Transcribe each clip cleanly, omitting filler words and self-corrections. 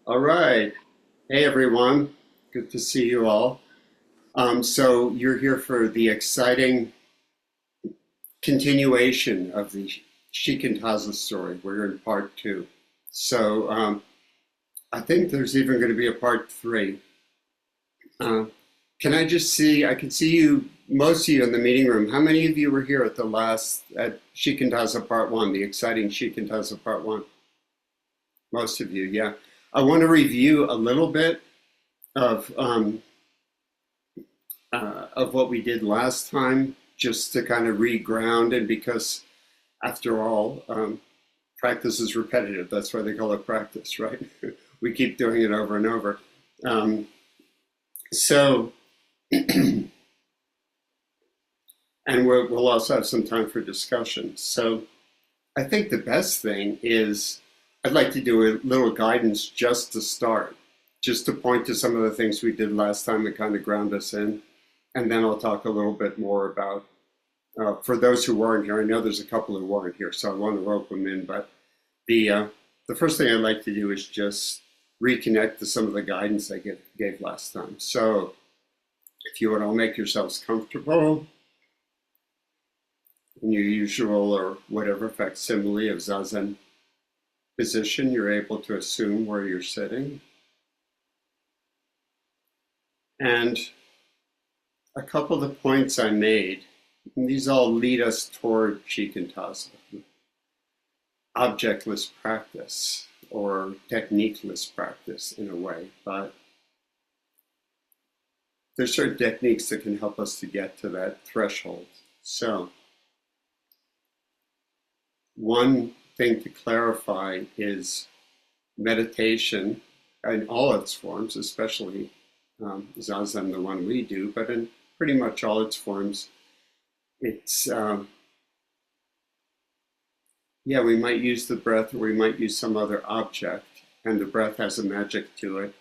All right. Hey, everyone. Good to see you all. So you're here for the exciting continuation of the Shikantaza story. We're in part two. So I think there's even going to be a part three. Uh, can I just see, I can see you, most of you in the meeting room. How many of you were here at the last, at Shikantaza part one, the exciting Shikantaza part one? Most of you, yeah. I want to review a little bit of what we did last time, just to kind of reground. And because, after all, practice is repetitive. That's why they call it practice, right? We keep doing it over and over. Um, so, and we'll also have some time for discussion. So, I think the best thing is I'd like to do a little guidance just to start, just to point to some of the things we did last time that kind of ground us in. And then I'll talk a little bit more about, for those who weren't here, I know there's a couple who weren't here, so I want to rope them in. But the first thing I'd like to do is just reconnect to some of the guidance I gave last time. So if you would all make yourselves comfortable in your usual or whatever facsimile of Zazen position you're able to assume where you're sitting. And a couple of the points I made, and these all lead us toward Shikantaza, objectless practice or techniqueless practice in a way, but there's certain techniques that can help us to get to that threshold. So one thing to clarify is meditation in all its forms, especially Zazen, the one we do, but in pretty much all its forms, it's, yeah, we might use the breath or we might use some other object, and the breath has a magic to it,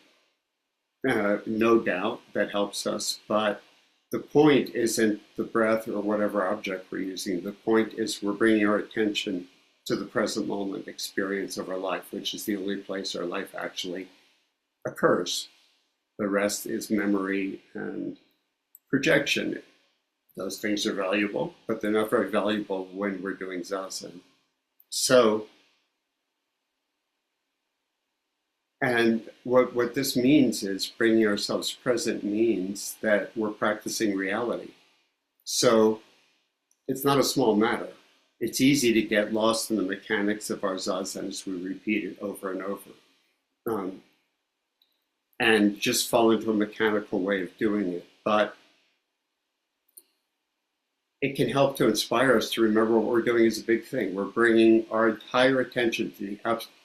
no doubt, that helps us, but the point isn't the breath or whatever object we're using. The point is we're bringing our attention to the present moment experience of our life, which is the only place our life actually occurs. The rest is memory and projection. Those things are valuable, but they're not very valuable when we're doing Zazen. So, and what this means is bringing ourselves present means that we're practicing reality. So it's not a small matter. It's easy to get lost in the mechanics of our Zazen as we repeat it over and over. And just fall into a mechanical way of doing it. But it can help to inspire us to remember what we're doing is a big thing. We're bringing our entire attention to the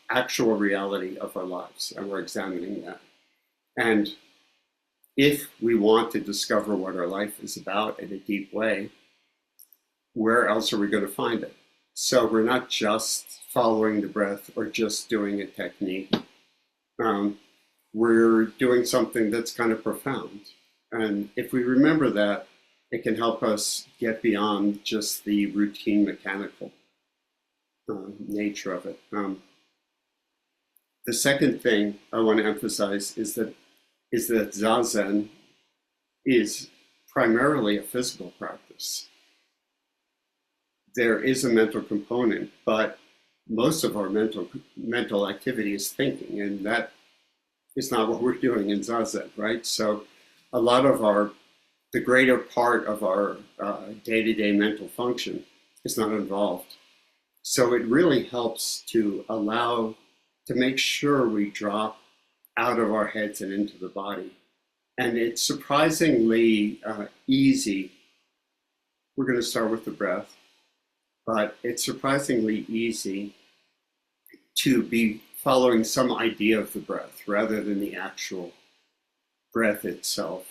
actual reality of our lives, and we're examining that. And if we want to discover what our life is about in a deep way, where else are we going to find it? So we're not just following the breath or just doing a technique. We're doing something that's kind of profound. And if we remember that, it can help us get beyond just the routine mechanical nature of it. The second thing I want to emphasize is that Zazen is primarily a physical practice. There is a mental component, but most of our mental activity is thinking, and that is not what we're doing in Zazen, right? So a lot of the greater part of our day-to-day mental function is not involved. So it really helps to make sure we drop out of our heads and into the body. And it's surprisingly easy. We're going to start with the breath, but it's surprisingly easy to be following some idea of the breath rather than the actual breath itself.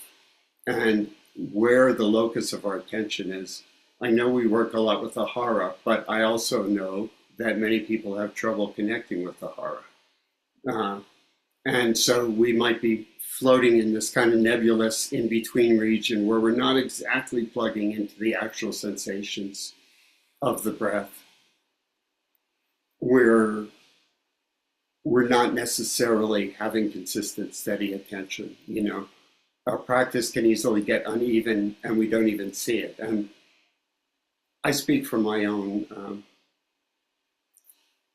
And where the locus of our attention is. I know we work a lot with the hara, but I also know that many people have trouble connecting with the hara. And so we might be floating in this kind of nebulous in-between region where we're not exactly plugging into the actual sensations of the breath. We're we're not necessarily having consistent, steady attention. You know, our practice can easily get uneven and we don't even see it. And I speak from my own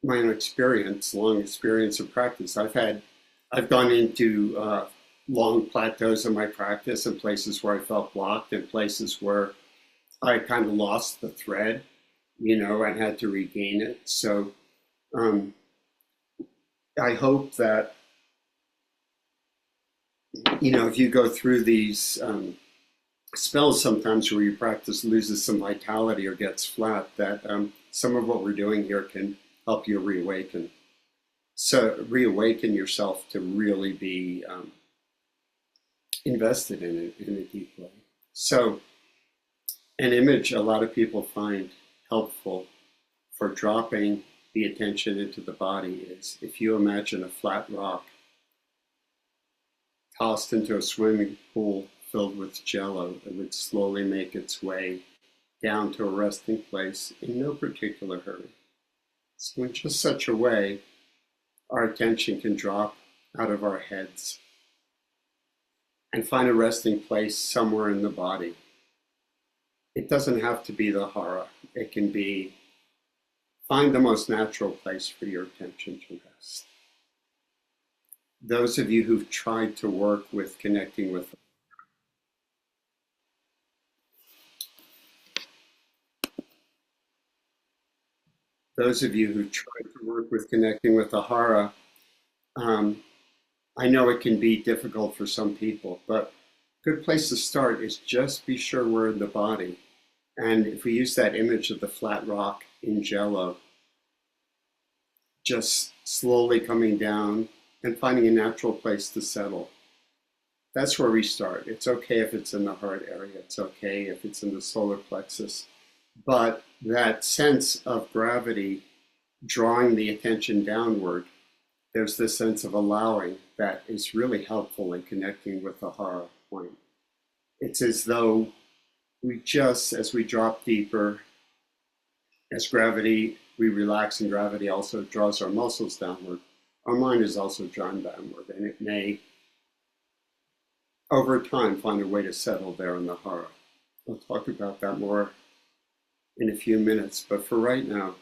experience, long experience of practice. I've gone into long plateaus in my practice and places where I felt blocked and places where I kind of lost the thread, you know, and had to regain it. So I hope that, you know, if you go through these spells sometimes where your practice loses some vitality or gets flat, that some of what we're doing here can help you reawaken. So reawaken yourself to really be invested in it in a deep way. So an image a lot of people find helpful for dropping the attention into the body is if you imagine a flat rock tossed into a swimming pool filled with jello, it would slowly make its way down to a resting place in no particular hurry. So in just such a way, our attention can drop out of our heads and find a resting place somewhere in the body. It doesn't have to be the hara. It can be, find the most natural place for your attention to rest. Those of you who've tried to work with connecting with the hara, I know it can be difficult for some people, but a good place to start is just be sure we're in the body. And if we use that image of the flat rock in jello, just slowly coming down and finding a natural place to settle. That's where we start. It's okay if it's in the heart area. It's okay if it's in the solar plexus. But that sense of gravity drawing the attention downward, there's this sense of allowing that is really helpful in connecting with the hara point. It's as though we just, as we drop deeper, as gravity, we relax and gravity also draws our muscles downward, our mind is also drawn downward, and it may, over time, find a way to settle there in the hara. I'll talk about that more in a few minutes, but for right now,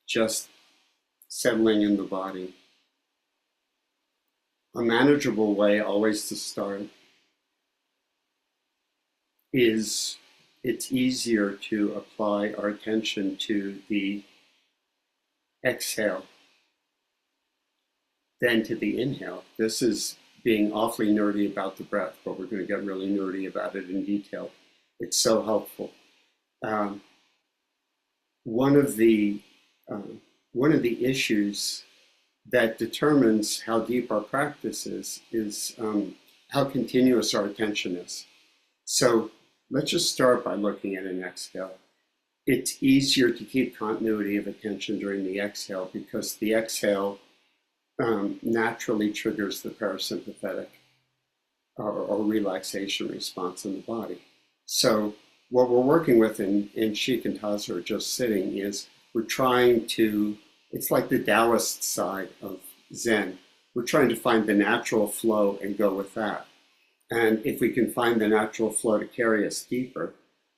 just settling in the body. A manageable way always to start is it's easier to apply our attention to the exhale than to the inhale. This is being awfully nerdy about the breath, but we're going to get really nerdy about it in detail. It's so helpful. One of the issues that determines how deep our practice is how continuous our attention is. So let's just start by looking at an exhale. It's easier to keep continuity of attention during the exhale because the exhale naturally triggers the parasympathetic or relaxation response in the body. So what we're working with in Shikantaza, or just sitting, is we're trying to, it's like the Taoist side of Zen. We're trying to find the natural flow and go with that. And if we can find the natural flow to carry us deeper,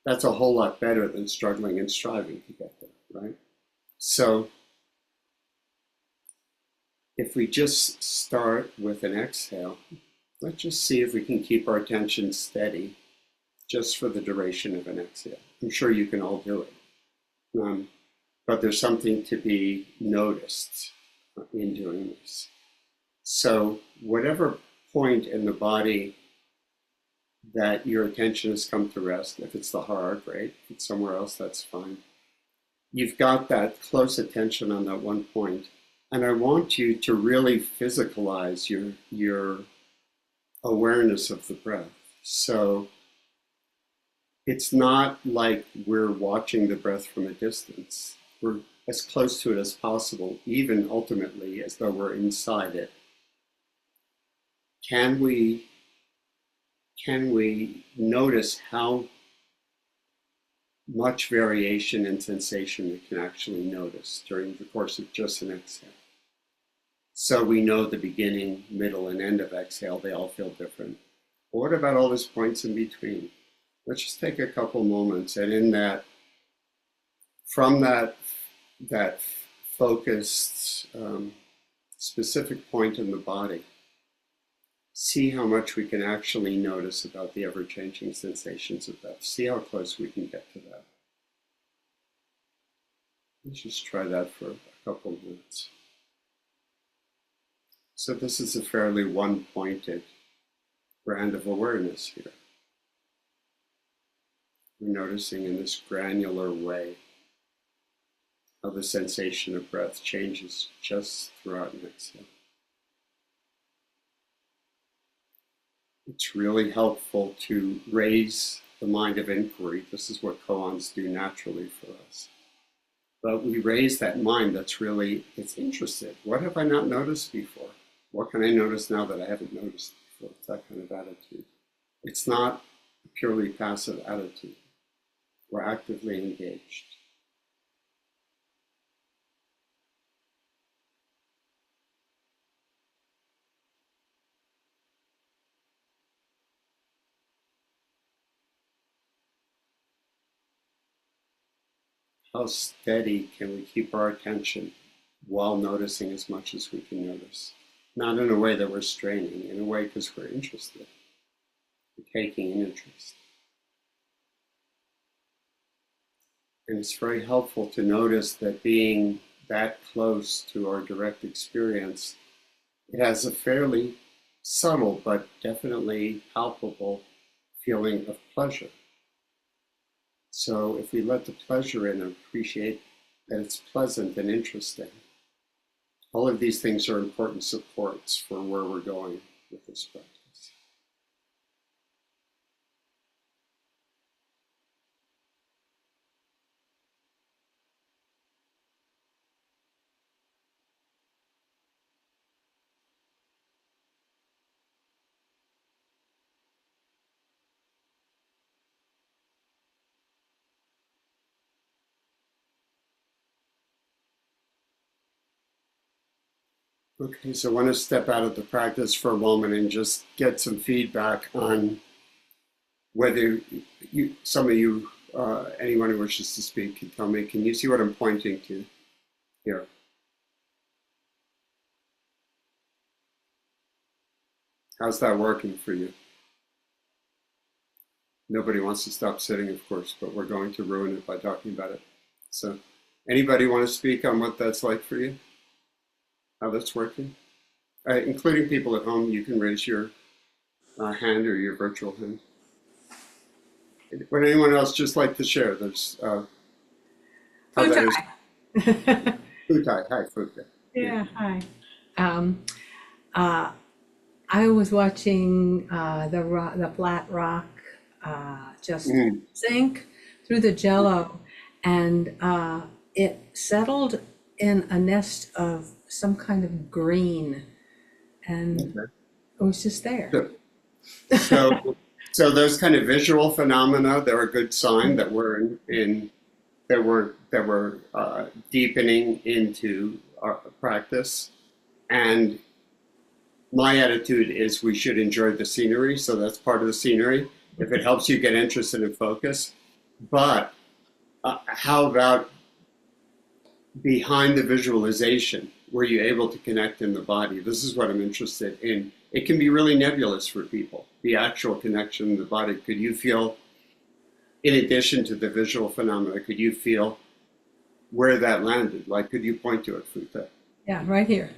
that's a whole lot better than struggling and striving to get there, right? So if we just start with an exhale, let's just see if we can keep our attention steady just for the duration of an exhale. I'm sure you can all do it. But there's something to be noticed in doing this. So whatever point in the body that your attention has come to rest, if it's the heart, great. If it's somewhere else, that's fine. You've got that close attention on that one point. And I want you to really physicalize your awareness of the breath. So it's not like we're watching the breath from a distance. We're as close to it as possible, even ultimately as though we're inside it. Can we notice how much variation in sensation we can actually notice during the course of just an exhale? So we know the beginning, middle, and end of exhale, they all feel different. But what about all those points in between? Let's just take a couple moments, and in that, from that focused, specific point in the body, see how much we can actually notice about the ever-changing sensations of breath. See how close we can get to that. Let's just try that for a couple of minutes. So this is a fairly one-pointed brand of awareness here. We're noticing in this granular way how the sensation of breath changes just throughout an exhale. It's really helpful to raise the mind of inquiry. This is what koans do naturally for us. But we raise that mind it's interested. What have I not noticed before? What can I notice now that I haven't noticed before? It's that kind of attitude. It's not a purely passive attitude. We're actively engaged. How steady can we keep our attention while noticing as much as we can notice? Not in a way that we're straining, in a way because we're interested. We're taking an interest. And it's very helpful to notice that being that close to our direct experience, it has a fairly subtle but definitely palpable feeling of pleasure. So if we let the pleasure in and appreciate that it's pleasant and interesting, all of these things are important supports for where we're going with this practice. Okay, so I want to step out of the practice for a moment and just get some feedback on whether some of you, anyone who wishes to speak, can tell me, can you see what I'm pointing to here? How's that working for you? Nobody wants to stop sitting, of course, but we're going to ruin it by talking about it. So anybody want to speak on what that's like for you? How that's working? Including people at home, you can raise your hand or your virtual hand. Would anyone else just like to share? There's how that is. Futai, hi Futai. Yeah, hi. Um, I was watching the flat rock just sink through the jello, and it settled in a nest of some kind of green, and it was just there. So those kind of visual phenomena, they're a good sign that we're that we're deepening into our practice. And my attitude is we should enjoy the scenery, so that's part of the scenery. If it helps you get interested in focus, but how about behind the visualization? Were you able to connect in the body? This is what I'm interested in. It can be really nebulous for people, the actual connection in the body. Could you feel, in addition to the visual phenomena, could you feel where that landed? Like, could you point to it, Futa? Yeah, right here,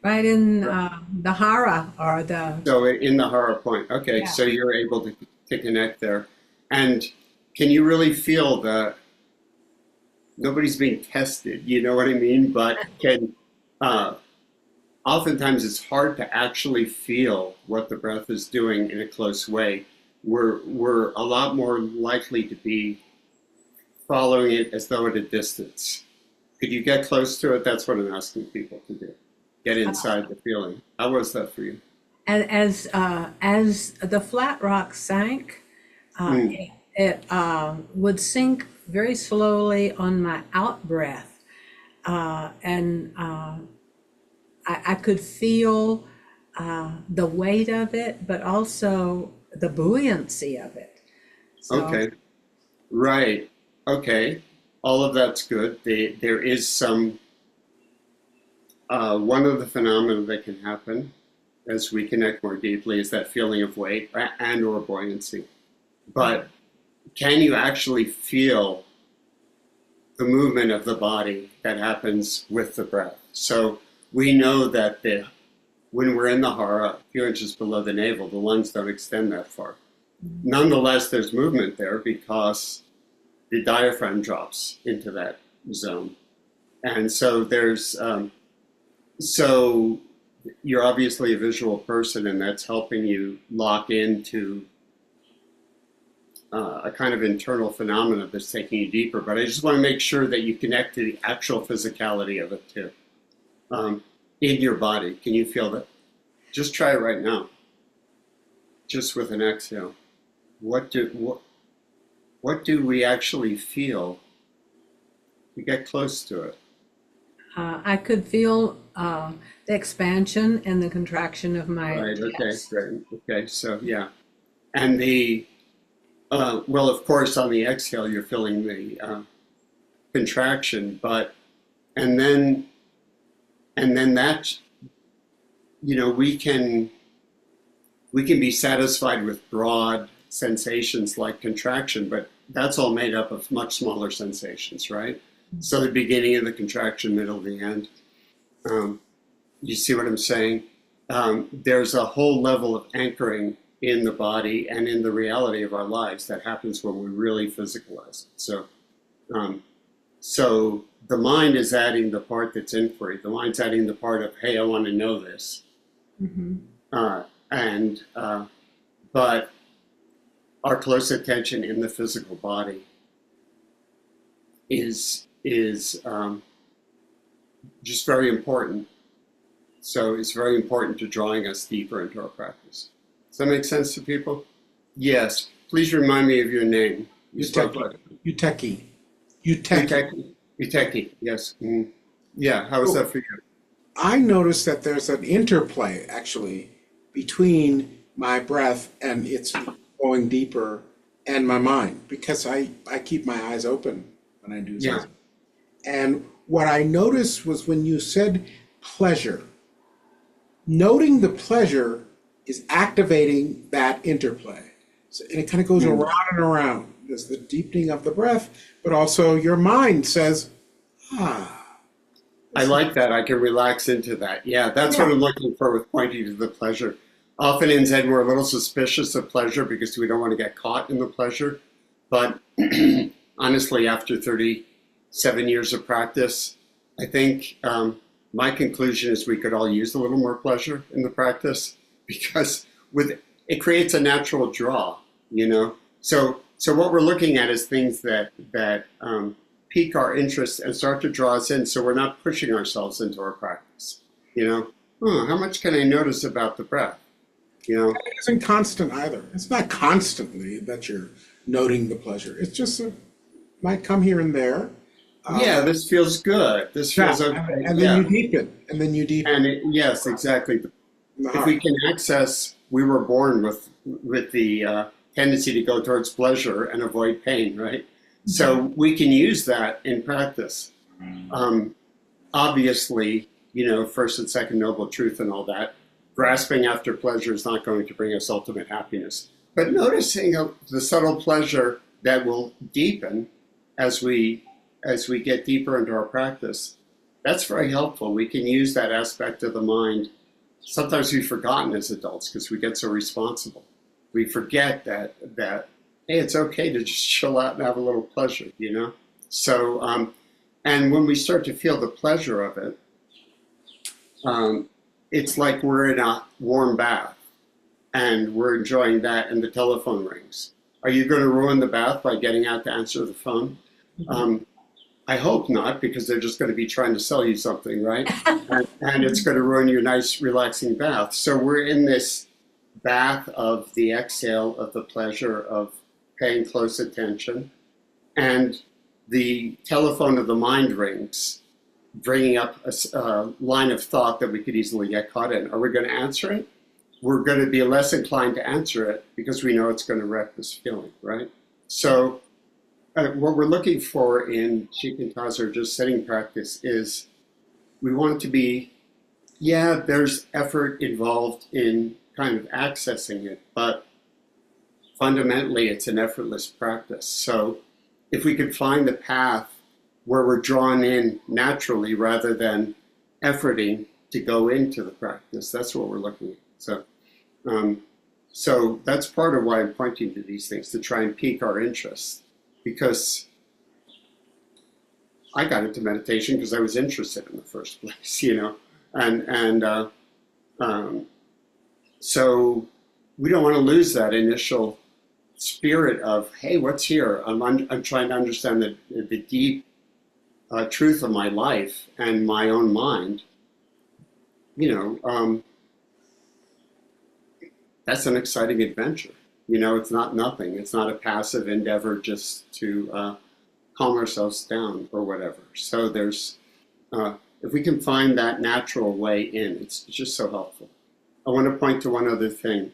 right in the hara or the. So in the hara point, okay, Yeah. so you're able to connect there. And can you really feel that nobody's being tested, you know what I mean? But oftentimes it's hard to actually feel what the breath is doing in a close way. We're a lot more likely to be following it as though at a distance. Could you get close to it? That's what I'm asking people to do. Get inside the feeling. How was that for you? And as the flat rock sank, it would sink very slowly on my out breath, and I could feel the weight of it, but also the buoyancy of it. So, Okay. Right. Okay. All of that's good. There is some, one of the phenomena that can happen as we connect more deeply is that feeling of weight and or buoyancy. But can you actually feel the movement of the body that happens with the breath? So we know that when we're in the hara, a few inches below the navel, the lungs don't extend that far. Nonetheless, there's movement there because the diaphragm drops into that zone. And so so you're obviously a visual person, and that's helping you lock into a kind of internal phenomena that's taking you deeper. But I just want to make sure that you connect to the actual physicality of it too. In your body, can you feel that? Just try it right now. Just with an exhale. What do we actually feel? We get close to it. I could feel the expansion and the contraction of my Right. Okay. chest. Great. Okay. So yeah, and well, of course, on the exhale, you're feeling the contraction, but and then that we can be satisfied with broad sensations like contraction, but that's all made up of much smaller sensations, right? So the beginning of the contraction, middle, the end. You see what I'm saying? There's a whole level of anchoring in the body and in the reality of our lives that happens when we really physicalize it. So the mind is adding the part that's inquiry. The mind's adding the part of, hey, I want to know this. Mm-hmm. But our close attention in the physical body is just very important. So it's very important to drawing us deeper into our practice. Does that make sense to people? Yes. Please remind me of your name. Uteki. Uteki. Yes. Mm-hmm. Yeah. How is that for you? I noticed that there's an interplay actually between my breath and its going deeper and my mind, because I keep my eyes open when I do something. Yeah. And what I noticed was when you said pleasure, noting the pleasure is activating that interplay. So, and it kind of goes around and around. There's the deepening of the breath, but also your mind says, I like that. I can relax into that. Yeah, that's what I'm looking for with pointing to the pleasure. Often in Zen, we're a little suspicious of pleasure because we don't want to get caught in the pleasure. But honestly, after 37 years of practice, I think my conclusion is we could all use a little more pleasure in the practice, because it creates a natural draw, So what we're looking at is things that pique our interest and start to draw us in, so we're not pushing ourselves into our practice. How much can I notice about the breath? It isn't constant either. It's not constantly that you're noting the pleasure. It's just might come here and there. This feels good. This feels okay. And then you deepen. And yes, exactly. If we can access, we were born with the tendency to go towards pleasure and avoid pain, right? So we can use that in practice. Obviously, first and second noble truth and all that, grasping after pleasure is not going to bring us ultimate happiness. But noticing the subtle pleasure that will deepen as we get deeper into our practice, that's very helpful. We can use that aspect of the mind. Sometimes we've forgotten as adults because we get so responsible. We forget that hey, it's okay to just chill out and have a little pleasure, So, and when we start to feel the pleasure of it, it's like we're in a warm bath and we're enjoying that, and the telephone rings. Are you going to ruin the bath by getting out to answer the phone? I hope not, because they're just going to be trying to sell you something, right? and it's going to ruin your nice, relaxing bath. So we're in this bath of the exhale, of the pleasure of paying close attention, and the telephone of the mind rings, bringing up a line of thought that we could easily get caught in. Are we going to answer it? We're going to be less inclined to answer it because we know it's going to wreck this feeling, right? So what we're looking for in Shikantaza, or just sitting practice, is we want it to be, yeah, there's effort involved in kind of accessing it, but fundamentally it's an effortless practice. So if we could find the path where we're drawn in naturally rather than efforting to go into the practice, that's what we're looking at. So that's part of why I'm pointing to these things, to try and pique our interest, because I got into meditation because I was interested in the first place, so we don't want to lose that initial spirit of, hey, what's here? I'm trying to understand the deep truth of my life and my own mind. That's an exciting adventure. It's not nothing. It's not a passive endeavor just to calm ourselves down or whatever. So there's, if we can find that natural way in, it's just so helpful. I want to point to one other thing.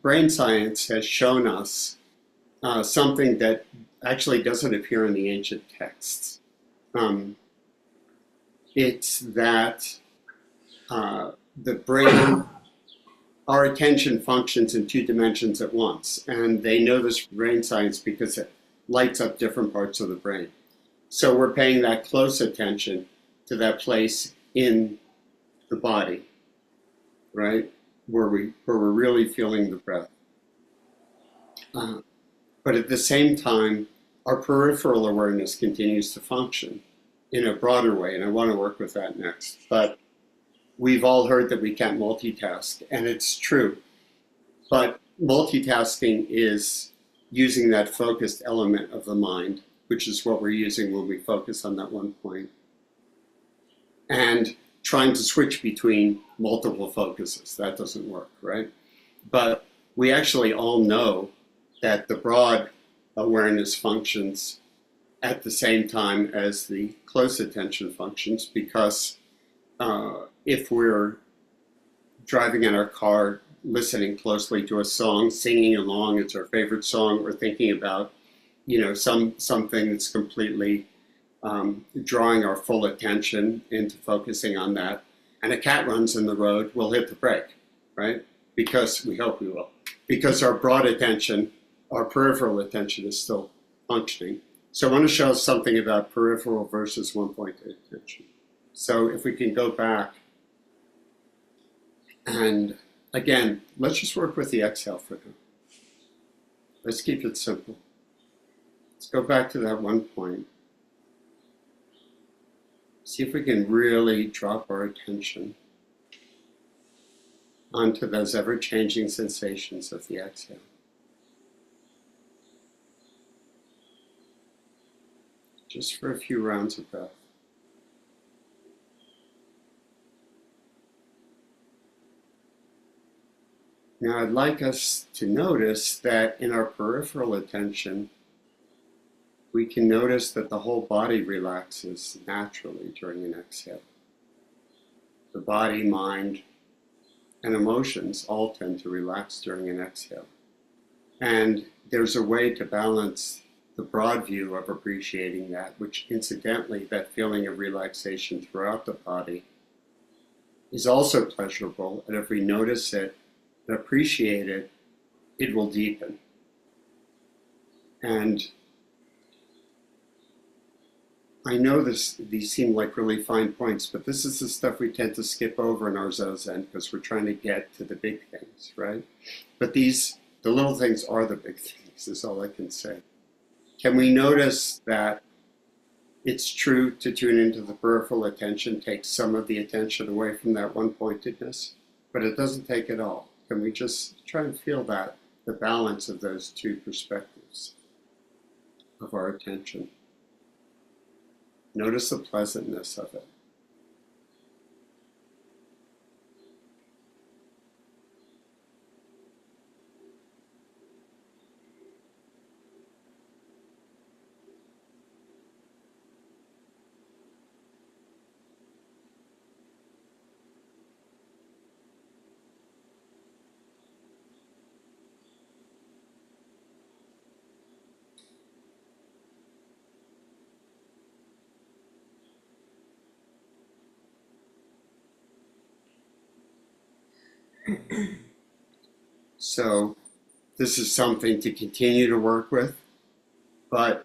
Brain science has shown us something that actually doesn't appear in the ancient texts. It's that the brain, our attention functions in 2 dimensions at once. And they know this from brain science because it lights up different parts of the brain. So we're paying that close attention to that place in the body, right? Where we're really feeling the breath. But at the same time, our peripheral awareness continues to function in a broader way, and I want to work with that next. But we've all heard that we can't multitask, and it's true. But multitasking is using that focused element of the mind, which is what we're using when we focus on that one point, and trying to switch between multiple focuses. That doesn't work, right? But we actually all know that the broad awareness functions at the same time as the close attention functions, because if we're driving in our car, listening closely to a song, singing along, it's our favorite song, or thinking about, something that's completely drawing our full attention into focusing on that, and a cat runs in the road, we'll hit the brake, right? Because we hope we will. Because our broad attention, our peripheral attention is still functioning. So I want to show something about peripheral versus one-point attention. So if we can go back, and again, let's just work with the exhale for now. Let's keep it simple. Let's go back to that one point. See if we can really drop our attention onto those ever-changing sensations of the exhale. Just for a few rounds of breath. Now I'd like us to notice that in our peripheral attention, we can notice that the whole body relaxes naturally during an exhale. The body, mind, and emotions all tend to relax during an exhale. And there's a way to balance the broad view of appreciating that, which incidentally, that feeling of relaxation throughout the body is also pleasurable. And if we notice it and appreciate it, it will deepen. And I know these seem like really fine points, but this is the stuff we tend to skip over in our Zazen because we're trying to get to the big things, right? But the little things are the big things, is all I can say. Can we notice that it's true to tune into the peripheral attention, take some of the attention away from that one-pointedness, but it doesn't take it all? Can we just try and feel that, the balance of those two perspectives of our attention? Notice the pleasantness of it. So this is something to continue to work with, but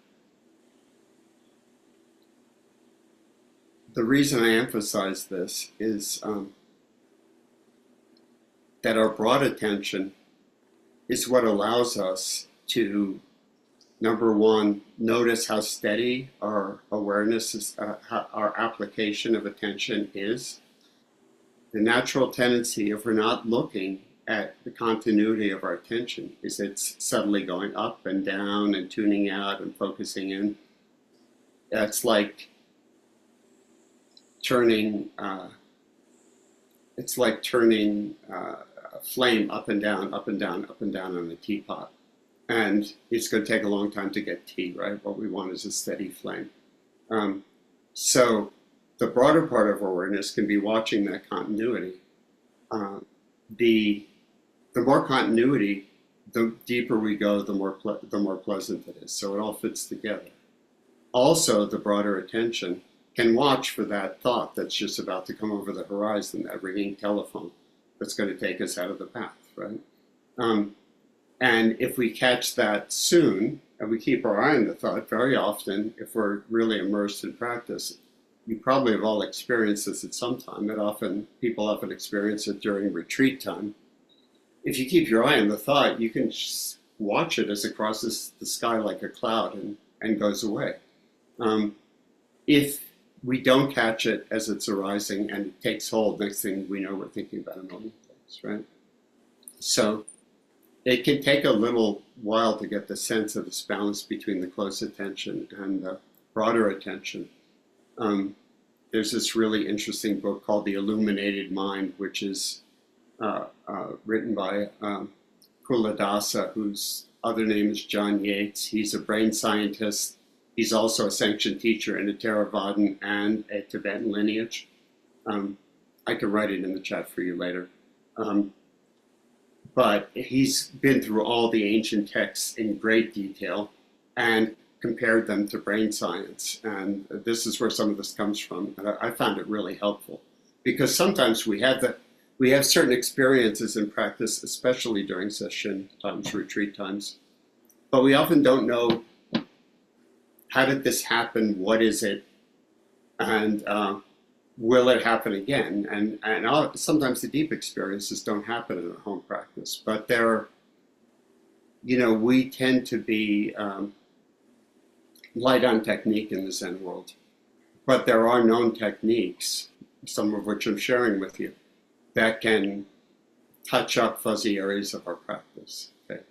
the reason I emphasize this is that our broad attention is what allows us to, number one, notice how steady our awareness is, our application of attention is. The natural tendency, if we're not looking at the continuity of our attention, is it's subtly going up and down and tuning out and focusing in. It's like turning a flame up and down, up and down, up and down on a teapot. And it's going to take a long time to get tea, right? What we want is a steady flame. So the broader part of awareness can be watching that continuity. The more continuity, the deeper we go, the more pleasant it is. So it all fits together. Also, the broader attention can watch for that thought that's just about to come over the horizon, that ringing telephone that's going to take us out of the path, right? And if we catch that soon, and we keep our eye on the thought, very often, if we're really immersed in practice, you probably have all experienced this at some time. People often experience it during retreat time. If you keep your eye on the thought, you can watch it as it crosses the sky like a cloud and goes away. If we don't catch it as it's arising and it takes hold, next thing we know, we're thinking about a million things, right? So it can take a little while to get the sense of this balance between the close attention and the broader attention. There's this really interesting book called The Illuminated Mind, which is written by Kuladasa, whose other name is John Yates. He's a brain scientist. He's also a sanctioned teacher in a Theravadan and a Tibetan lineage. I can write it in the chat for you later. But he's been through all the ancient texts in great detail and compared them to brain science. And this is where some of this comes from. And I found it really helpful because sometimes we have certain experiences in practice, especially during session times, retreat times, but we often don't know, how did this happen? What is it? And will it happen again? And sometimes the deep experiences don't happen in a home practice, but we tend to be light on technique in the Zen world. But there are known techniques, some of which I'm sharing with you, that can touch up fuzzy areas of our practice. Okay.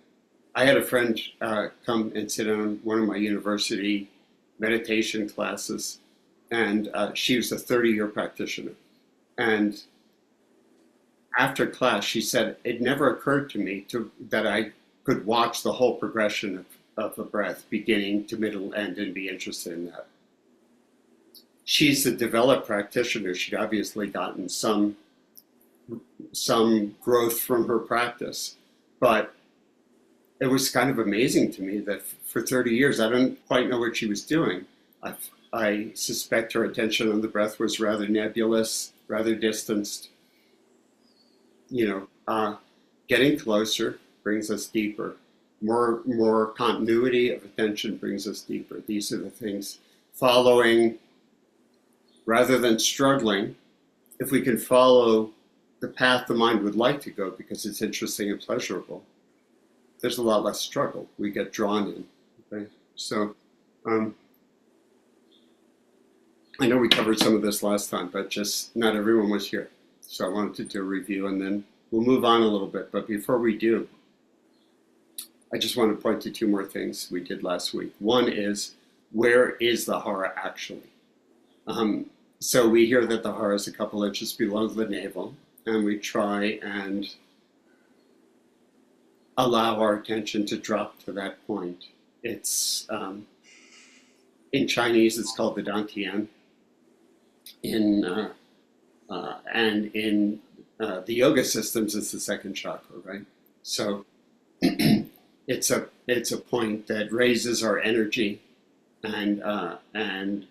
I had a friend come and sit on one of my university meditation classes, and she was a 30-year practitioner. And after class, she said, it never occurred to me that I could watch the whole progression of the breath, beginning to middle, end, and be interested in that. She's a developed practitioner. She'd obviously gotten some growth from her practice, but it was kind of amazing to me that for 30 years, I don't quite know what she was doing. I suspect her attention on the breath was rather nebulous, rather distanced. Getting closer brings us deeper. More continuity of attention brings us deeper. These are the things. Following, rather than struggling, if we can follow the path the mind would like to go because it's interesting and pleasurable, there's a lot less struggle. We get drawn in. Okay? So I know we covered some of this last time, but just not everyone was here. So I wanted to do a review and then we'll move on a little bit. But before we do, I just want to point to two more things we did last week. One is, where is the hara actually? So we hear that the hara is a couple inches below the navel, and we try and allow our attention to drop to that point. It's in Chinese, it's called the dantian. And in the yoga systems, it's the second chakra, right? So it's a point that raises our energy and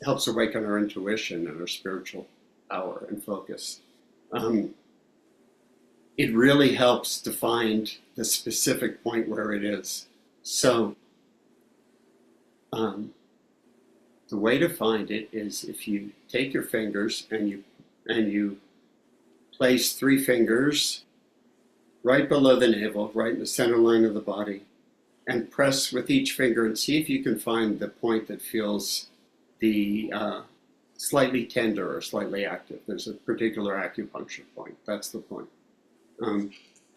helps awaken our intuition and our spiritual power and focus. it really helps to find the specific point where it is. So the way to find it is if you take your fingers and you place 3 fingers right below the navel, right in the center line of the body, and press with each finger and see if you can find the point that feels the slightly tender or slightly active. There's a particular acupuncture point. That's the point.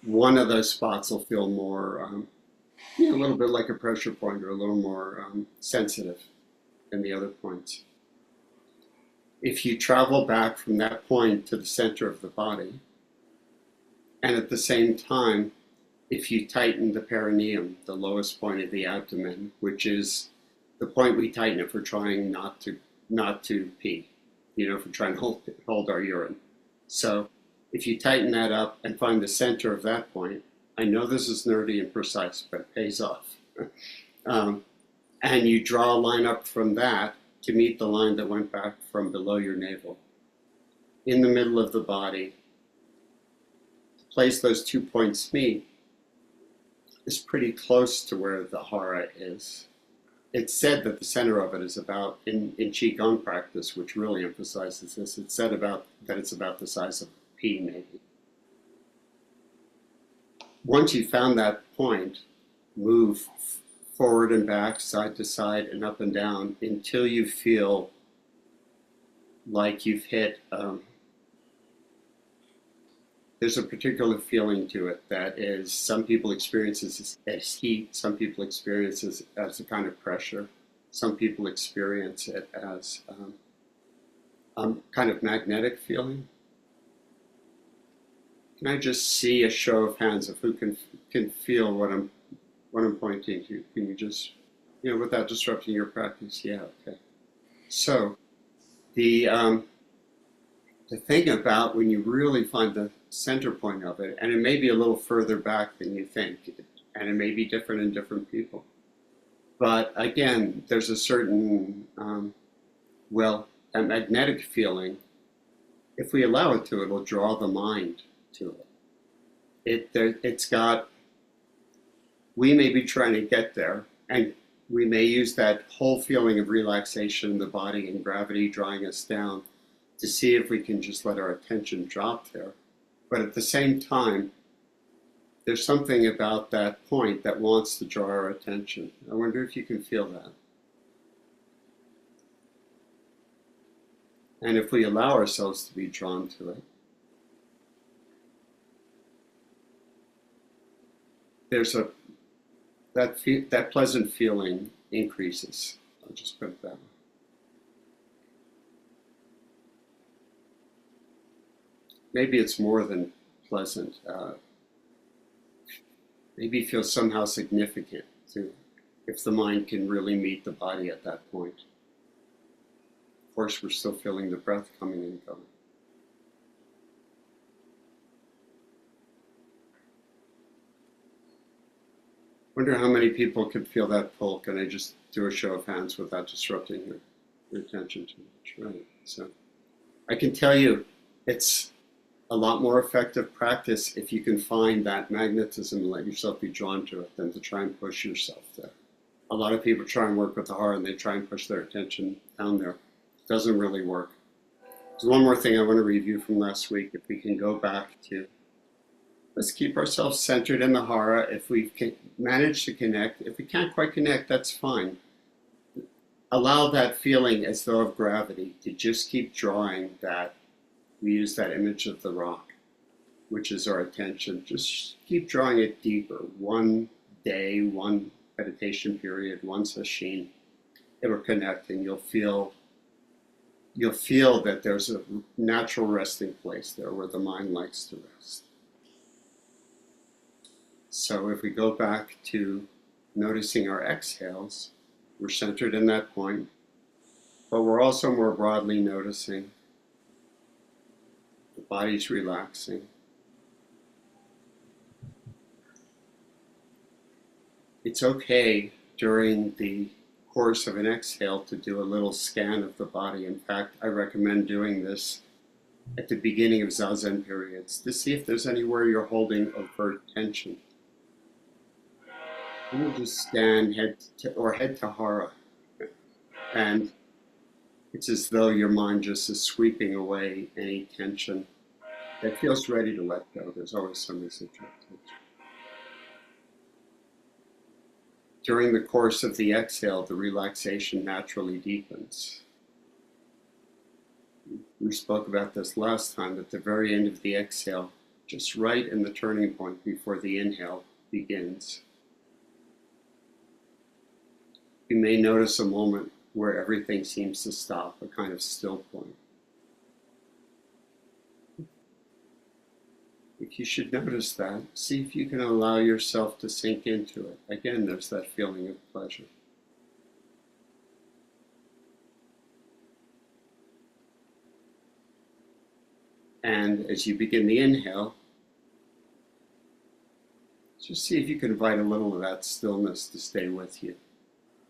One of those spots will feel more, a little bit like a pressure point or a little more sensitive than the other points. If you travel back from that point to the center of the body, and at the same time, if you tighten the perineum, the lowest point of the abdomen, which is the point we tighten if we're trying not to pee, if we're trying to hold our urine. So if you tighten that up and find the center of that point, I know this is nerdy and precise, but it pays off. And you draw a line up from that to meet the line that went back from below your navel. In the middle of the body, the place those 2 points meet is pretty close to where the hara is. It's said that the center of it is about, in Qigong practice, which really emphasizes this, it's said that it's about the size of a pea, maybe. Once you found that point, move forward and back, side to side, and up and down until you feel like you've hit, there's a particular feeling to it that is, some people experience as heat, some people experience it as a kind of pressure, some people experience it as kind of magnetic feeling. Can I just see a show of hands of who can feel what I'm pointing to? Can you just, without disrupting your practice? Yeah, okay. So the thing about when you really find the center point of it, and it may be a little further back than you think, and it may be different in different people. But again, there's a certain, a magnetic feeling. If we allow it to, it'll draw the mind to it. We may be trying to get there, and we may use that whole feeling of relaxation in the body and gravity drawing us down to see if we can just let our attention drop there. But at the same time, there's something about that point that wants to draw our attention. I wonder if you can feel that. And if we allow ourselves to be drawn to it, there's that pleasant feeling increases. I'll just put it that way. Maybe it's more than pleasant. Maybe it feels somehow significant too, if the mind can really meet the body at that point. Of course, we're still feeling the breath coming and going. Wonder how many people could feel that pull. Can I just do a show of hands without disrupting your attention too much? Right. So I can tell you, it's a lot more effective practice if you can find that magnetism and let yourself be drawn to it than to try and push yourself there. A lot of people try and work with the heart and they try and push their attention down there. It doesn't really work. There's one more thing I want to review from last week. If we can go back to, let's keep ourselves centered in the hara. If we can manage to connect, if we can't quite connect, that's fine. Allow that feeling as though of gravity to just keep drawing that. We use that image of the rock, which is our attention. Just keep drawing it deeper. One day, one meditation period, one session, it will connect, and you'll feel that there's a natural resting place there where the mind likes to rest. So if we go back to noticing our exhales, we're centered in that point, but we're also more broadly noticing the body's relaxing. It's okay during the course of an exhale to do a little scan of the body. In fact, I recommend doing this at the beginning of Zazen periods to see if there's anywhere you're holding overt tension. And you just stand head to hara, and it's as though your mind just is sweeping away any tension that feels ready to let go. There's always some residual tension. During the course of the exhale, the relaxation naturally deepens. We spoke about this last time at the very end of the exhale, just right in the turning point before the inhale begins. You may notice a moment where everything seems to stop, a kind of still point. If you should notice that, see if you can allow yourself to sink into it. Again, there's that feeling of pleasure. And as you begin the inhale, just see if you can invite a little of that stillness to stay with you.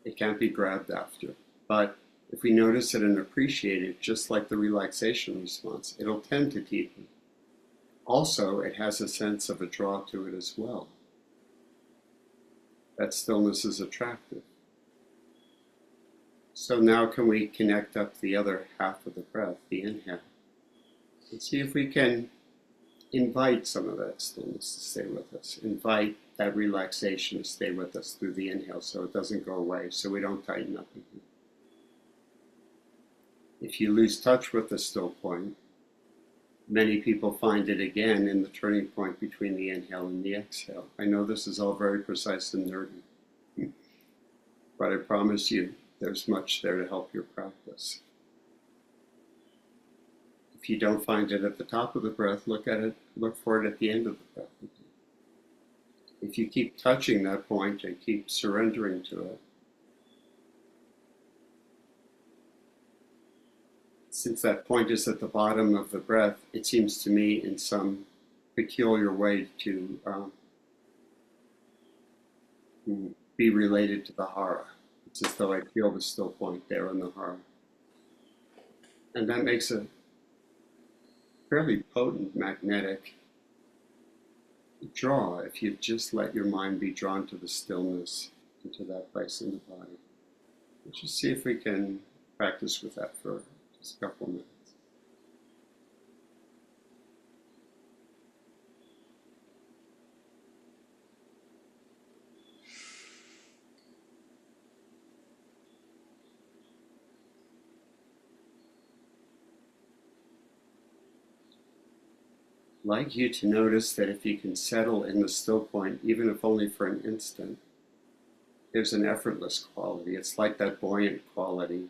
It can't be grabbed after, but if we notice it and appreciate it, just like the relaxation response, it'll tend to deepen. Also, it has a sense of a draw to it as well. That stillness is attractive. So now can we connect up the other half of the breath, the inhale, and see if we can invite some of that stillness to stay with us. Invite that relaxation to stay with us through the inhale so it doesn't go away, so we don't tighten up again. If you lose touch with the still point, many people find it again in the turning point between the inhale and the exhale. I know this is all very precise and nerdy, but I promise you there's much there to help your practice. If you don't find it at the top of the breath, look for it at the end of the breath. If you keep touching that point and keep surrendering to it, since that point is at the bottom of the breath, it seems to me in some peculiar way to be related to the hara. It's as though I feel the still point there in the hara. And that makes a fairly potent magnetic draw if you just let your mind be drawn to the stillness, into that place in the body. Let's just see if we can practice with that for just a couple minutes. I'd like you to notice that if you can settle in the still point, even if only for an instant, there's an effortless quality. It's like that buoyant quality,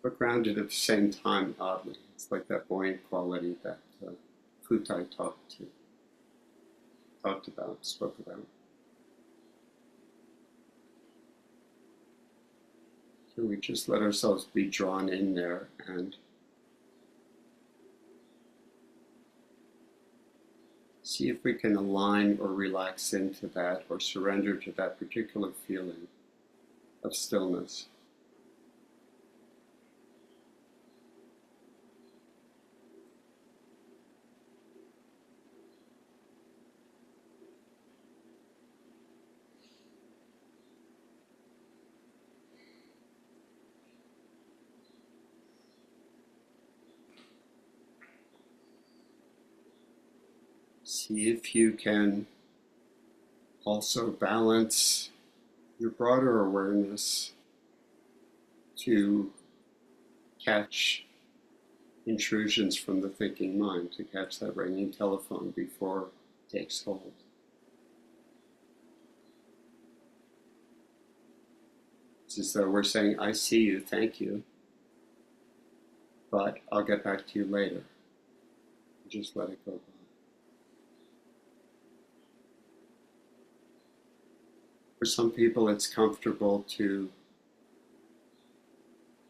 but grounded at the same time, oddly. It's like that buoyant quality that Futai spoke about. So we just let ourselves be drawn in there and see if we can align or relax into that or surrender to that particular feeling of stillness. See if you can also balance your broader awareness to catch intrusions from the thinking mind, to catch that ringing telephone before it takes hold. It's as though we're saying, I see you, thank you, but I'll get back to you later. Just let it go by. For some people, it's comfortable to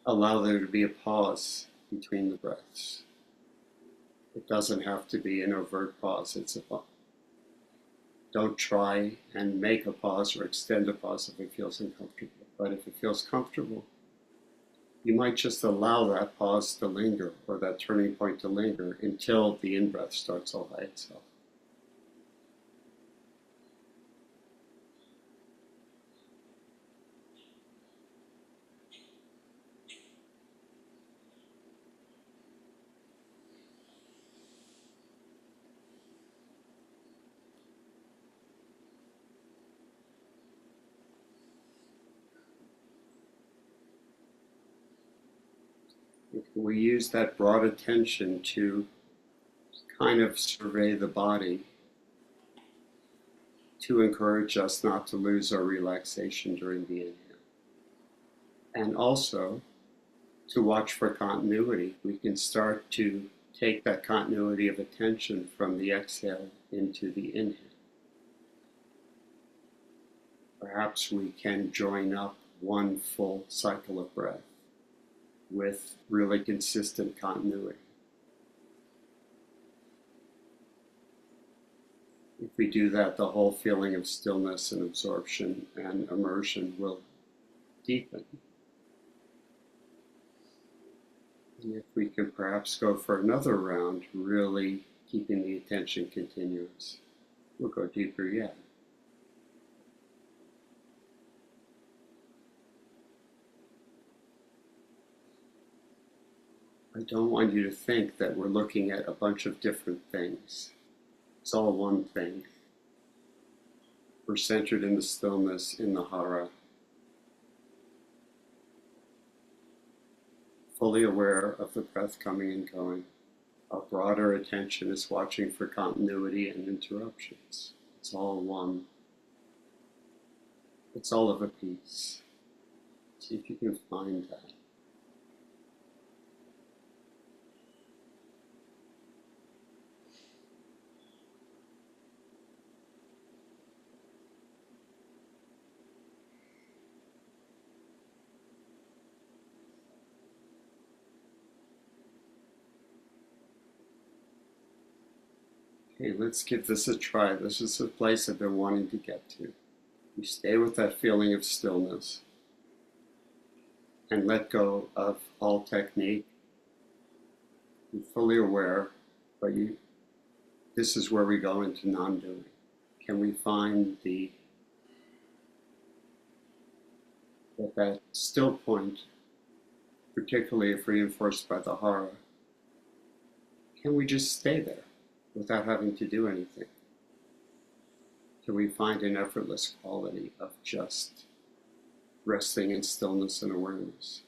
allow there to be a pause between the breaths. It doesn't have to be an overt pause, it's a pause. Don't try and make a pause or extend a pause if it feels uncomfortable. But if it feels comfortable, you might just allow that pause to linger or that turning point to linger until the in-breath starts all by itself. We use that broad attention to kind of survey the body to encourage us not to lose our relaxation during the inhale. And also to watch for continuity. We can start to take that continuity of attention from the exhale into the inhale. Perhaps we can join up one full cycle of breath with really consistent continuity. If we do that, the whole feeling of stillness and absorption and immersion will deepen. And if we can perhaps go for another round, really keeping the attention continuous, we'll go deeper yet. I don't want you to think that we're looking at a bunch of different things. It's all one thing. We're centered in the stillness, in the hara, fully aware of the breath coming and going. Our broader attention is watching for continuity and interruptions. It's all one. It's all of a piece. See if you can find that. Okay, let's give this a try. This is a place I've been wanting to get to. You stay with that feeling of stillness and let go of all technique. You're fully aware, but this is where we go into non-doing. Can we find that still point, particularly if reinforced by the hara, can we just stay there without having to do anything? Can we find an effortless quality of just resting in stillness and awareness?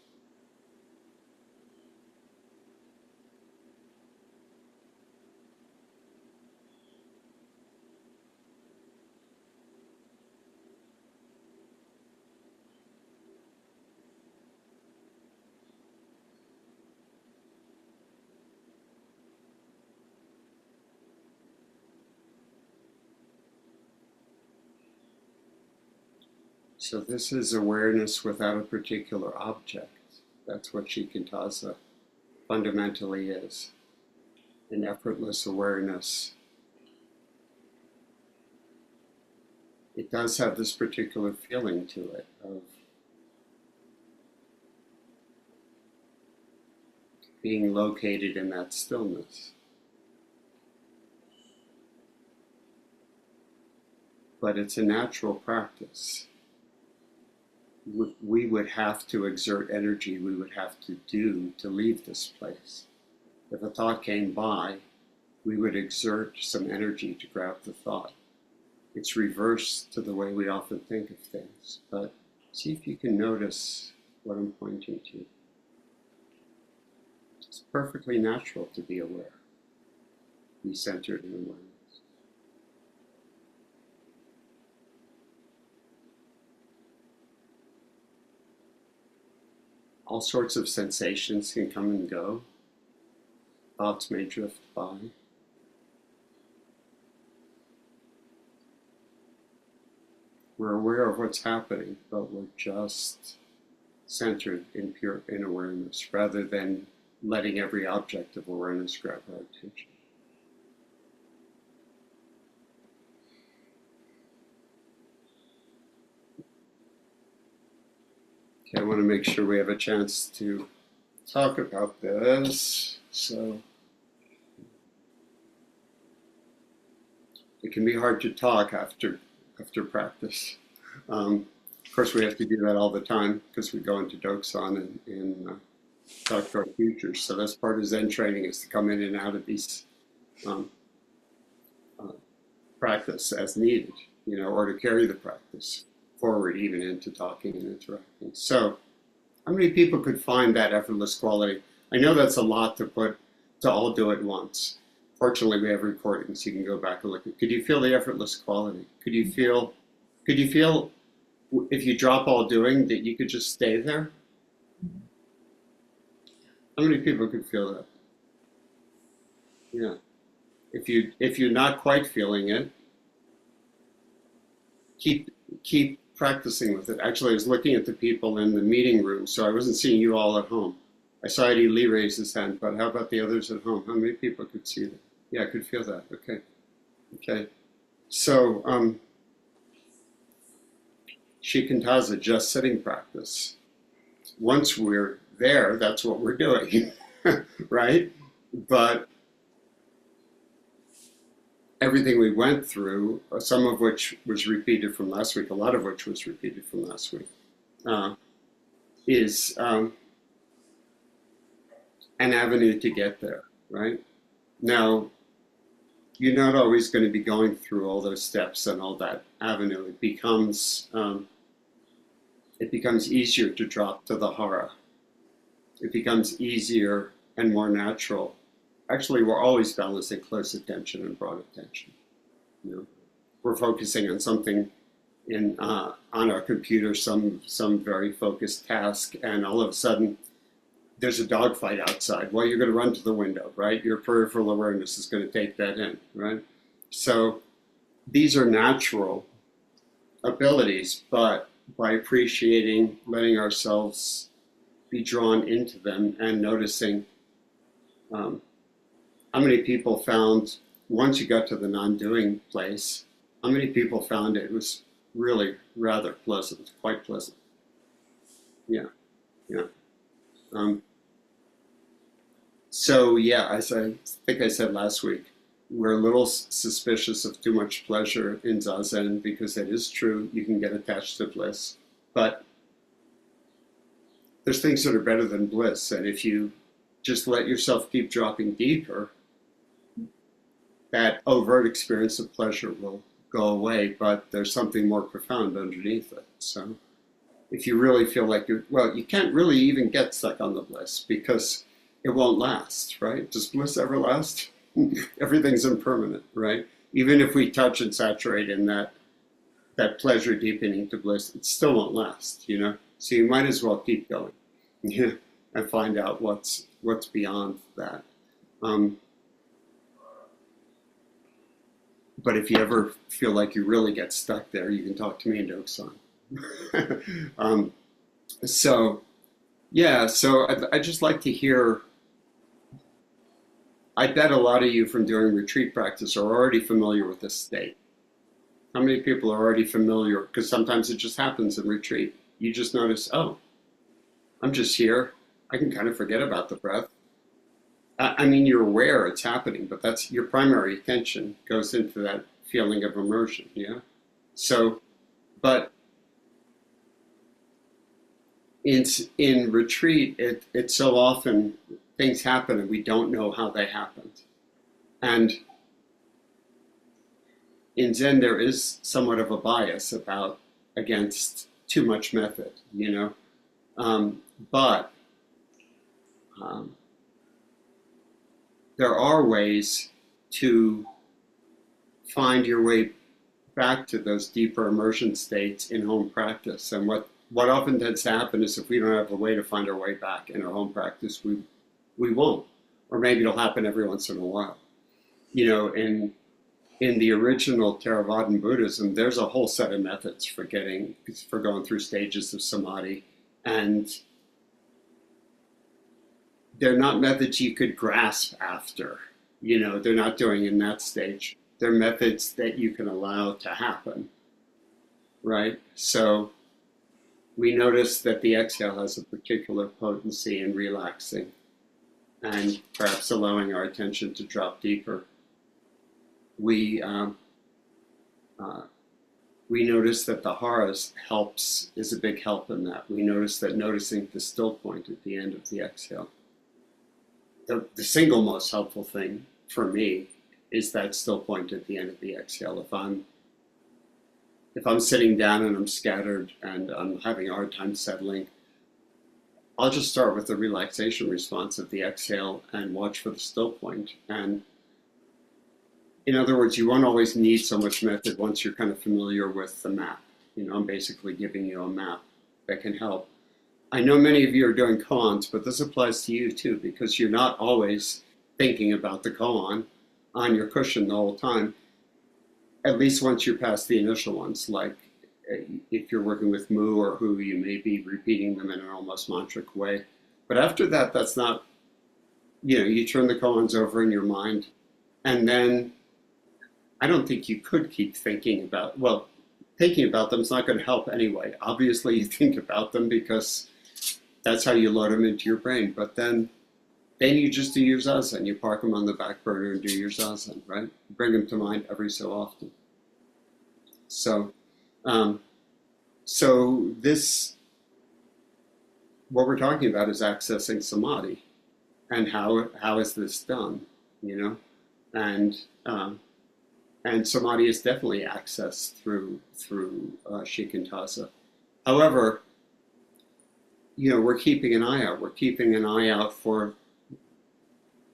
So this is awareness without a particular object. That's what Shikantaza fundamentally is. An effortless awareness. It does have this particular feeling to it of being located in that stillness. But it's a natural practice. We would have to exert energy, we would have to do to leave this place. If a thought came by, we would exert some energy to grab the thought. It's reverse to the way we often think of things, but see if you can notice what I'm pointing to. It's perfectly natural to be aware, be centered in awareness. All sorts of sensations can come and go. Thoughts may drift by. We're aware of what's happening, but we're just centered in awareness rather than letting every object of awareness grab our attention. Okay, I want to make sure we have a chance to talk about this. So it can be hard to talk after practice. Of course, we have to do that all the time because we go into Doksan and talk to our futures. So that's part of Zen training, is to come in and out of these um, practice as needed, or to carry the practice forward even into talking and interacting. So how many people could find that effortless quality? I know that's a lot to all do at once. Fortunately, we have recordings. You can go back and look at. Could you feel the effortless quality? Could you feel if you drop all doing that you could just stay there? How many people could feel that? Yeah. If you're not quite feeling it, keep practicing with it. Actually, I was looking at the people in the meeting room, so I wasn't seeing you all at home. I saw Eddie Lee raise his hand, but how about the others at home? How many people could see that? Yeah, I could feel that. Okay. So, Shikantaza, just sitting practice. Once we're there, that's what we're doing, right? But everything we went through, some of which was repeated from last week, a lot of which was repeated from last week, is an avenue to get there, right? Now, you're not always going to be going through all those steps and all that avenue. It becomes easier to drop to the hara. It becomes easier and more natural. Actually, we're always balancing close attention and broad attention. We're focusing on something on our computer, some very focused task, and all of a sudden there's a dogfight outside. Well, you're going to run to the window, right? Your peripheral awareness is going to take that in, right? So these are natural abilities, but by appreciating, letting ourselves be drawn into them and noticing how many people found, once you got to the non-doing place, how many people found it was really rather pleasant, quite pleasant. Yeah. So yeah, as I think I said last week, we're a little suspicious of too much pleasure in Zazen, because it is true, you can get attached to bliss. But there's things that are better than bliss, and if you just let yourself keep dropping deeper, that overt experience of pleasure will go away, but there's something more profound underneath it. So if you really feel like you can't really even get stuck on the bliss, because it won't last, right? Does bliss ever last? Everything's impermanent, right? Even if we touch and saturate in that pleasure deepening to bliss, it still won't last, So you might as well keep going, and find out what's beyond that. But if you ever feel like you really get stuck there, you can talk to me in Doksan. So I'd just like to hear. I bet a lot of you from doing retreat practice are already familiar with this state. How many people are already familiar? Because sometimes it just happens in retreat. You just notice, oh, I'm just here. I can kind of forget about the breath. I mean, you're aware it's happening, but that's your primary attention goes into that feeling of immersion, yeah? So, but in retreat, it's so often things happen and we don't know how they happened. And in Zen, there is somewhat of a bias against too much method, but there are ways to find your way back to those deeper immersion states in home practice. And what often tends to happen is, if we don't have a way to find our way back in our home practice, we won't. Or maybe it'll happen every once in a while. In the original Theravadan Buddhism, there's a whole set of methods for going through stages of samadhi, and they're not methods you could grasp after. They're not doing in that stage. They're methods that you can allow to happen, right? So we notice that the exhale has a particular potency in relaxing and perhaps allowing our attention to drop deeper. We notice that the haras is a big help in that. We notice that noticing the still point at the end of the exhale. The single most helpful thing for me is that still point at the end of the exhale. If I'm sitting down and I'm scattered and I'm having a hard time settling, I'll just start with the relaxation response of the exhale and watch for the still point. And in other words, you won't always need so much method once you're kind of familiar with the map. I'm basically giving you a map that can help. I know many of you are doing koans, but this applies to you too, because you're not always thinking about the koan on your cushion the whole time, at least once you're past the initial ones. Like if you're working with mu or hu, you may be repeating them in an almost mantric way. But after that, that's not, you turn the koans over in your mind, and then I don't think you could keep thinking about them is not going to help anyway. Obviously, you think about them because that's how you load them into your brain. But then you just do your zazen. You park them on the back burner and do your zazen, right? Bring them to mind every so often. So, what we're talking about is accessing samadhi, and how is this done? And samadhi is definitely accessed through Shikantaza. However, we're keeping an eye out. We're keeping an eye out for,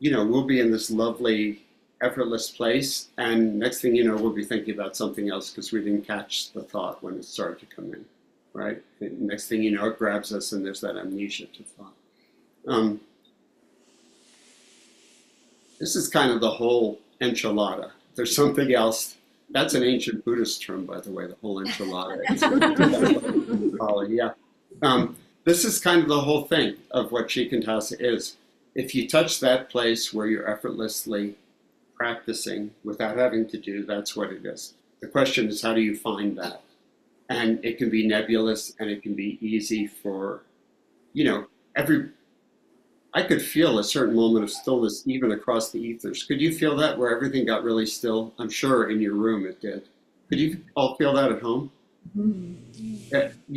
we'll be in this lovely, effortless place, and next thing you know, we'll be thinking about something else because we didn't catch the thought when it started to come in, right? And next thing you know, it grabs us, and there's that amnesia to thought. This is kind of the whole enchilada. There's something else. That's an ancient Buddhist term, by the way, the whole enchilada. Yeah. This is kind of the whole thing of what Shikantaza is. If you touch that place where you're effortlessly practicing without having to do, that's what it is. The question is, how do you find that? And it can be nebulous, and it can be easy for, I could feel a certain moment of stillness even across the ethers. Could you feel that, where everything got really still? I'm sure in your room it did. Could you all feel that at home? Mm-hmm.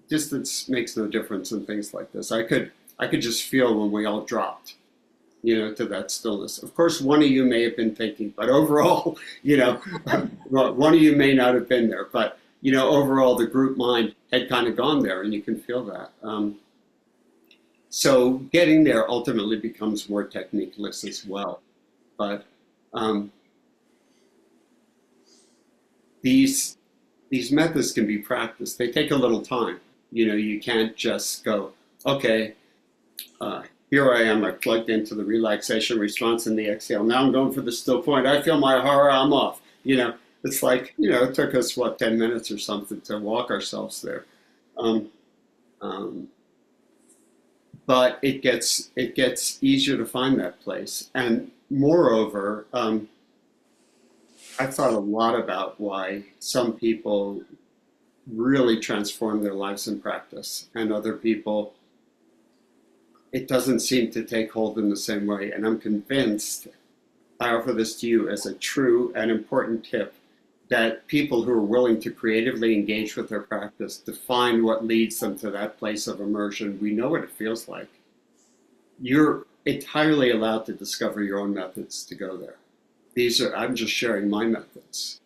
Distance makes no difference in things like this. I could just feel when we all dropped, to that stillness. Of course, one of you may have been thinking, but overall, one of you may not have been there. But, overall, the group mind had kind of gone there, and you can feel that. So getting there ultimately becomes more techniqueless as well. But these methods can be practiced. They take a little time. You can't just go, okay, here I am, I plugged into the relaxation response in the exhale. Now I'm going for the still point. I feel my hara, I'm off. It's like, it took us, 10 minutes or something to walk ourselves there. But it gets easier to find that place. And moreover, I've thought a lot about why some people really transform their lives in practice, and other people, it doesn't seem to take hold in the same way. And I'm convinced, I offer this to you as a true and important tip, that people who are willing to creatively engage with their practice, to find what leads them to that place of immersion, we know what it feels like. You're entirely allowed to discover your own methods to go there. I'm just sharing my methods.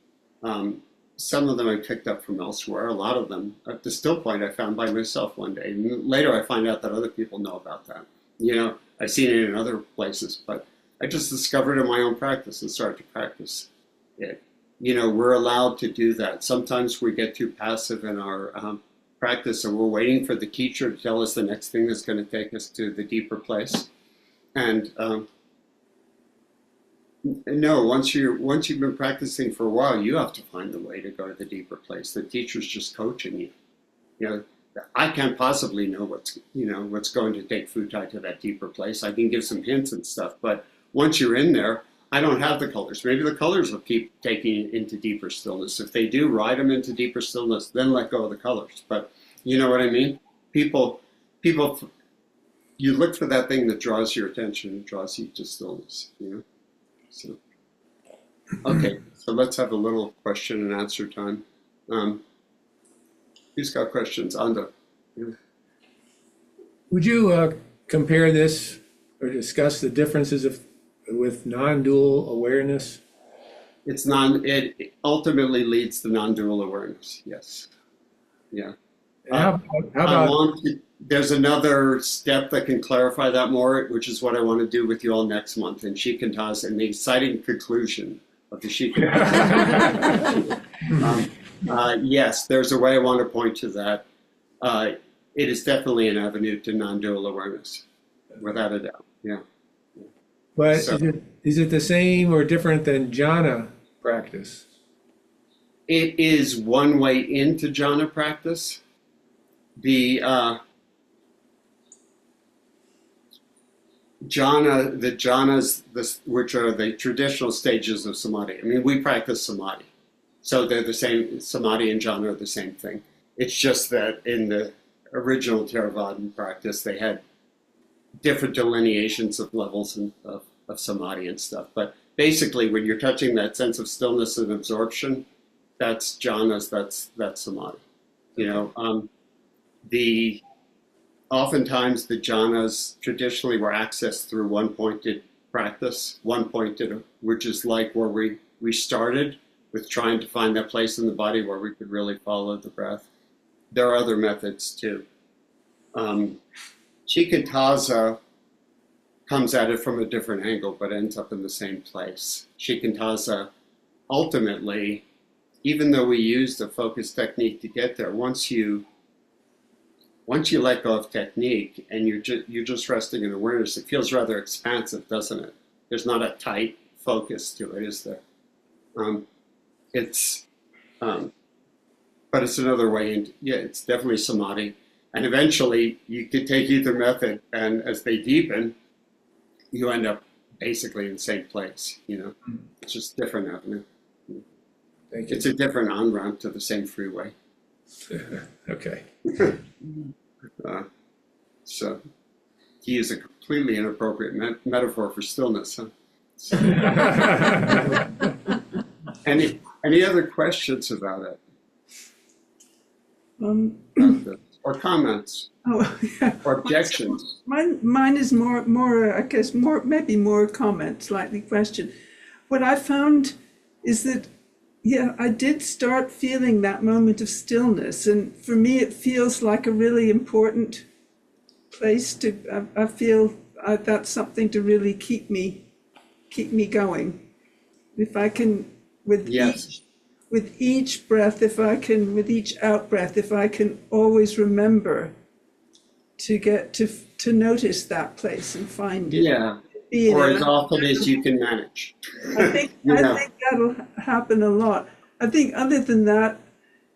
Some of them I picked up from elsewhere, a lot of them, at the still point I found by myself one day. And later I find out that other people know about that. I've seen it in other places, but I just discovered it in my own practice and started to practice it. We're allowed to do that. Sometimes we get too passive in our practice, and we're waiting for the teacher to tell us the next thing that's going to take us to the deeper place. And no, once you've been practicing for a while, you have to find the way to go to the deeper place. The teacher's just coaching you. I can't possibly know what's going to take Futai to that deeper place. I can give some hints and stuff, but once you're in there, I don't have the colors. Maybe the colors will keep taking it into deeper stillness. If they do, ride them into deeper stillness, then let go of the colors. But You know what I mean? People, you look for that thing that draws your attention and draws you to stillness, you know? So, okay, so let's have a little question and answer time. Who's got questions? Anda. Yeah. Would you compare this or discuss the differences with non-dual awareness? It ultimately leads to non-dual awareness, yes. Yeah. And how about There's another step that can clarify that more, which is what I want to do with you all next month in Shikantaza, and the exciting conclusion of the Shikantaza. Yes, there's a way I want to point to that. It is definitely an avenue to non-dual awareness, without a doubt. Yeah. but So is it the same or different than jhana practice? it is one way into jhana practice. The jhanas, which are the traditional stages of samadhi. I mean, we practice samadhi, so they're the same. Samadhi and jhana are the same thing. It's just that in the original Theravadan practice, they had different delineations of levels of samadhi and stuff. But basically, when you're touching that sense of stillness and absorption, that's jhanas. That's samadhi. You know, oftentimes the jhanas traditionally were accessed through one-pointed practice, which is like where we started with trying to find that place in the body where we could really follow the breath. There are other methods too. Shikantaza comes at it from a different angle, but ends up in the same place. Shikantaza, ultimately, even though we used a focus technique to get there, once you let go of technique and you're just resting in awareness, it feels rather expansive, doesn't it? There's not a tight focus to it, is there? But it's another way, and yeah, it's definitely samadhi. And eventually, you could take either method, and as they deepen, you end up basically in the same place. You know, it's just different avenue. Thank you. It's a different on-ramp to the same freeway. Okay. So, to use a completely inappropriate metaphor for stillness, huh? So, any other questions about it? Or comments? Oh, yeah. Or objections? Mine is more, I guess, maybe more comment, slightly question. What I found is that, yeah, I did start feeling that moment of stillness, and for me, it feels like a really important place to. I feel that's something to really keep me going. If I can, with Yes. each breath, with each out breath, if I can always remember to get to notice that place and find it. Yeah. Be in Or it. as often as you can manage. I think that'll happen a lot. I think other than that,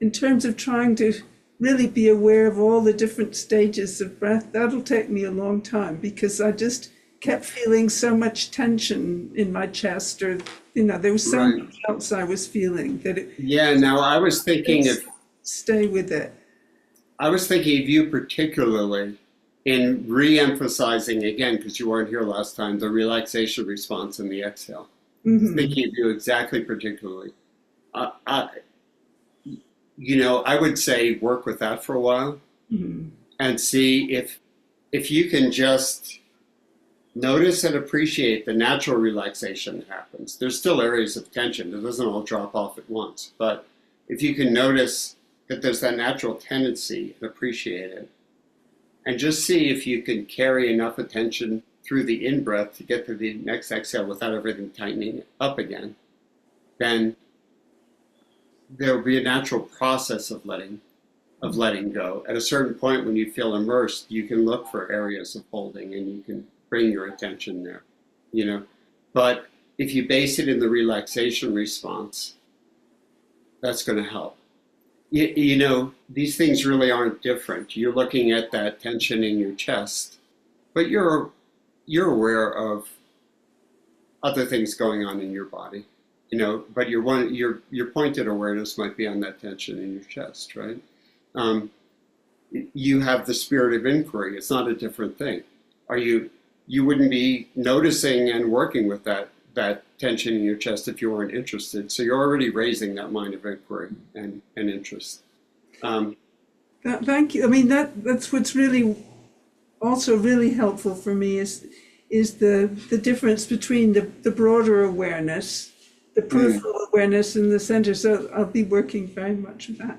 in terms of trying to really be aware of all the different stages of breath, that'll take me a long time, because I just kept feeling so much tension in my chest, or there was so much else I was feeling that it. Yeah. Now I was thinking of. Stay with it. I was thinking of you particularly in re-emphasizing again, because you weren't here last time, the relaxation response in the exhale. Mm-hmm. Thinking of you exactly particularly. I would say work with that for a while, Mm-hmm. and see if you can just notice and appreciate the natural relaxation that happens. There's still areas of tension. It doesn't all drop off at once. But if you can notice that there's that natural tendency and appreciate it, and just see if you can carry enough attention through the in-breath to get to the next exhale without everything tightening up again, then there will be a natural process of letting go. At a certain point, when you feel immersed, you can look for areas of holding and you can bring your attention there, But if you base it in the relaxation response, that's going to help. These things really aren't different. You're looking at that tension in your chest, but you're aware of other things going on in your body, but your pointed awareness might be on that tension in your chest, right? you have the spirit of inquiry. It's not a different thing. You wouldn't be noticing and working with that tension in your chest if you weren't interested. So you're already raising that mind of inquiry and interest. Thank you. I mean, that's what's really also really helpful for me is the difference between the broader awareness, the peripheral awareness, and the center. So I'll be working very much with that.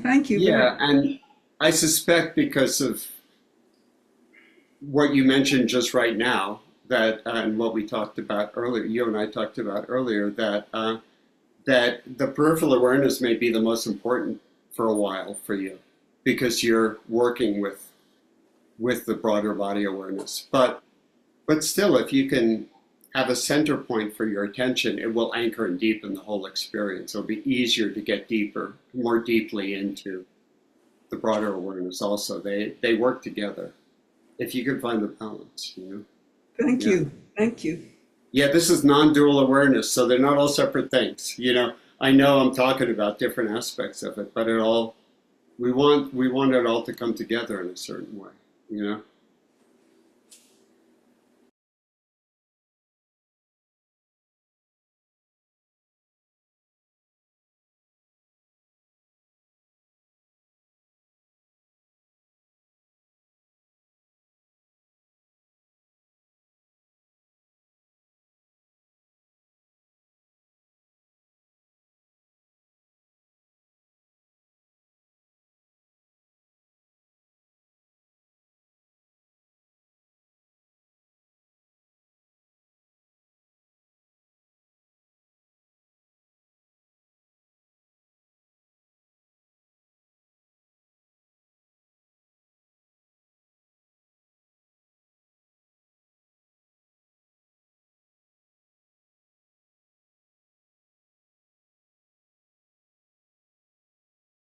Thank you. Yeah, and I suspect because of what you mentioned just right now, that and what we talked about earlier, you and I talked about earlier, that that the peripheral awareness may be the most important for a while for you, because you're working with the broader body awareness. But still, if you can have a center point for your attention, it will anchor and deepen the whole experience. It'll be easier to get more deeply into the broader awareness also. They work together if you can find the balance, you know? Thank you. Thank you. Yeah, this is non-dual awareness, so they're not all separate things. You know, I know I'm talking about different aspects of it, but we want it all to come together in a certain way, you know?